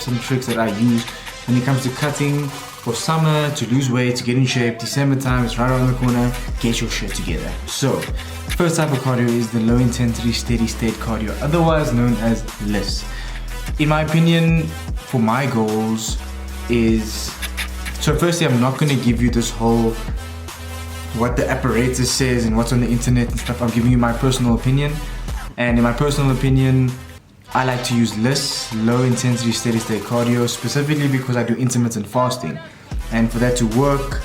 tips and tricks that I use when it comes to cutting for summer, to lose weight, to get in shape. December time is right around the corner. Get your shit together. So, first type of cardio is the low intensity steady state cardio, otherwise known as LISS. In my opinion, for my goals is, so firstly, I'm not going to give you this whole what the apparatus says and what's on the internet and stuff. I'm giving you my personal opinion, and in my personal opinion, I like to use LISS, low intensity steady state cardio, specifically because I do intermittent fasting, and for that to work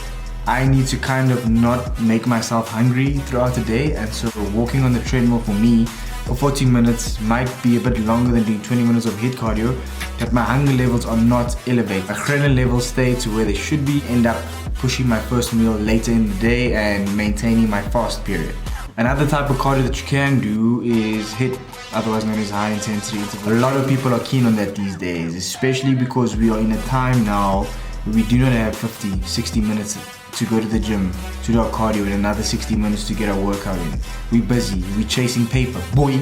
I need to kind of not make myself hungry throughout the day. And so walking on the treadmill for me for 40 minutes might be a bit longer than doing 20 minutes of HIIT cardio, that my hunger levels are not elevated. My adrenaline levels stay to where they should be, end up pushing my first meal later in the day and maintaining my fast period. Another type of cardio that you can do is HIIT, otherwise known as high intensity interval. A lot of people are keen on that these days, especially because we are in a time now where we do not have 50, 60 minutes to go to the gym, to do our cardio, and another 60 minutes to get our workout in. We're busy, we're chasing paper, boy,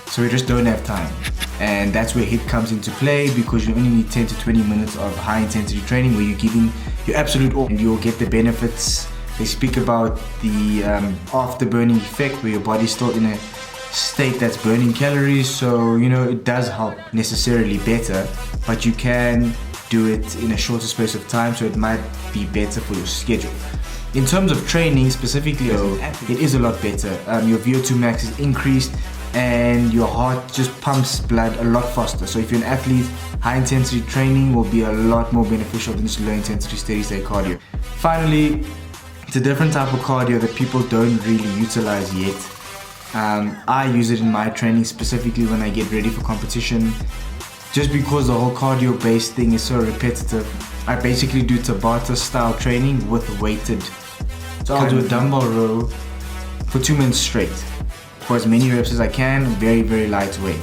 so we just don't have time. And that's where HIIT comes into play, because you only need 10 to 20 minutes of high intensity training where you're giving your absolute all and you'll get the benefits. They speak about the after-burning effect, where your body's still in a state that's burning calories, so you know it does help necessarily better, but you can do it in a shorter space of time, so it might be better for your schedule. In terms of training specifically, it is a lot better. Your VO2 max is increased and your heart just pumps blood a lot faster. So if you're an athlete, high intensity training will be a lot more beneficial than just low intensity steady state cardio. Finally, it's a different type of cardio that people don't really utilize yet. I use it in my training, specifically when I get ready for competition. Just because the whole cardio based thing is so repetitive, I basically do Tabata style training with weighted. So I'll do a dumbbell row for 2 minutes straight for as many reps as I can, very, very lightweight.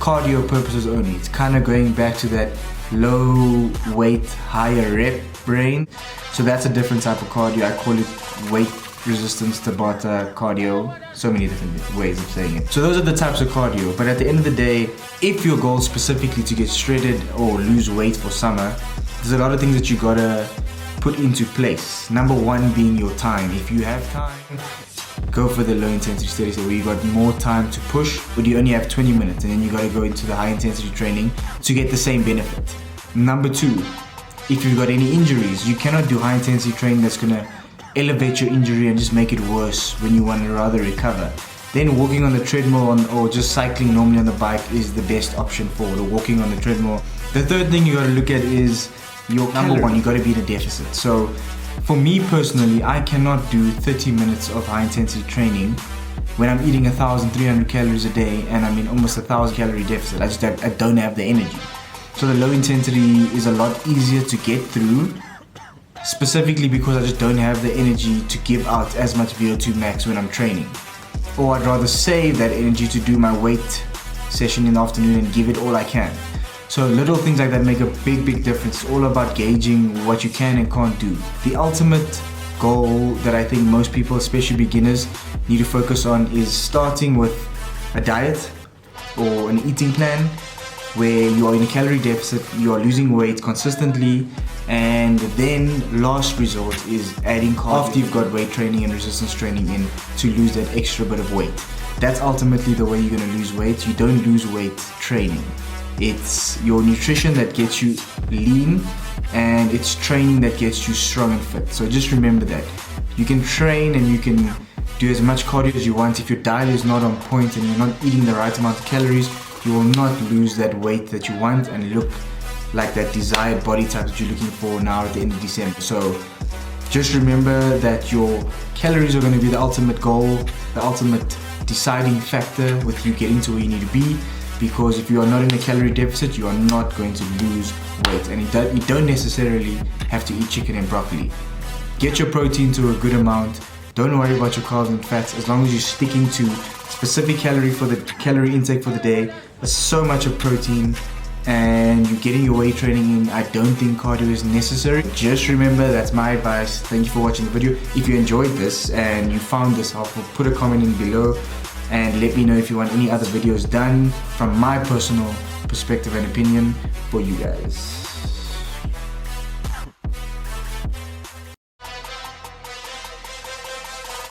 Cardio purposes only. It's kind of going back to that low weight, higher rep brain. So that's a different type of cardio. I call it weight resistance Tabata cardio. So many different ways of saying it. So those are the types of cardio, but at the end of the day, if your goal is specifically to get shredded or lose weight for summer, there's a lot of things that you gotta put into place. Number one being your time. If you have time, go for the low intensity steady state where you got more time to push, but you only have 20 minutes and then you gotta go into the high intensity training to get the same benefit. Number two, if you've got any injuries, you cannot do high intensity training that's gonna elevate your injury and just make it worse when you want to rather recover. Then walking on the treadmill or just cycling normally on the bike is the best option for the walking on the treadmill. The third thing you got to look at is your number one, you got to be in a deficit. So for me personally, I cannot do 30 minutes of high intensity training when I'm eating 1,300 calories a day and I'm in almost 1,000 calorie deficit. I don't have the energy. So the low intensity is a lot easier to get through, specifically because I just don't have the energy to give out as much VO2 max when I'm training. Or I'd rather save that energy to do my weight session in the afternoon and give it all I can. So little things like that make a big, big difference. It's all about gauging what you can and can't do. The ultimate goal that I think most people, especially beginners, need to focus on is starting with a diet or an eating plan where you are in a calorie deficit, you are losing weight consistently, and then last resort is adding cardio after you've got weight training and resistance training in to lose that extra bit of weight. That's ultimately the way you're going to lose weight. You don't lose weight training. It's your nutrition that gets you lean, and it's training that gets you strong and fit. So just remember that. You can train and you can do as much cardio as you want. If your diet is not on point and you're not eating the right amount of calories, you will not lose that weight that you want and look like that desired body type that you're looking for now at the end of December. So just remember that your calories are going to be the ultimate goal, the ultimate deciding factor with you getting to where you need to be, because if you are not in a calorie deficit, you are not going to lose weight, and you don't necessarily have to eat chicken and broccoli. Get your protein to a good amount. Don't worry about your carbs and fats, as long as you're sticking to specific calorie intake for the day. There's so much of protein and you're getting your weight training in. I don't think cardio is necessary. Just remember, that's my advice. Thank you for watching the video. If you enjoyed this and you found this helpful, put a comment in below and let me know if you want any other videos done from my personal perspective and opinion for you guys.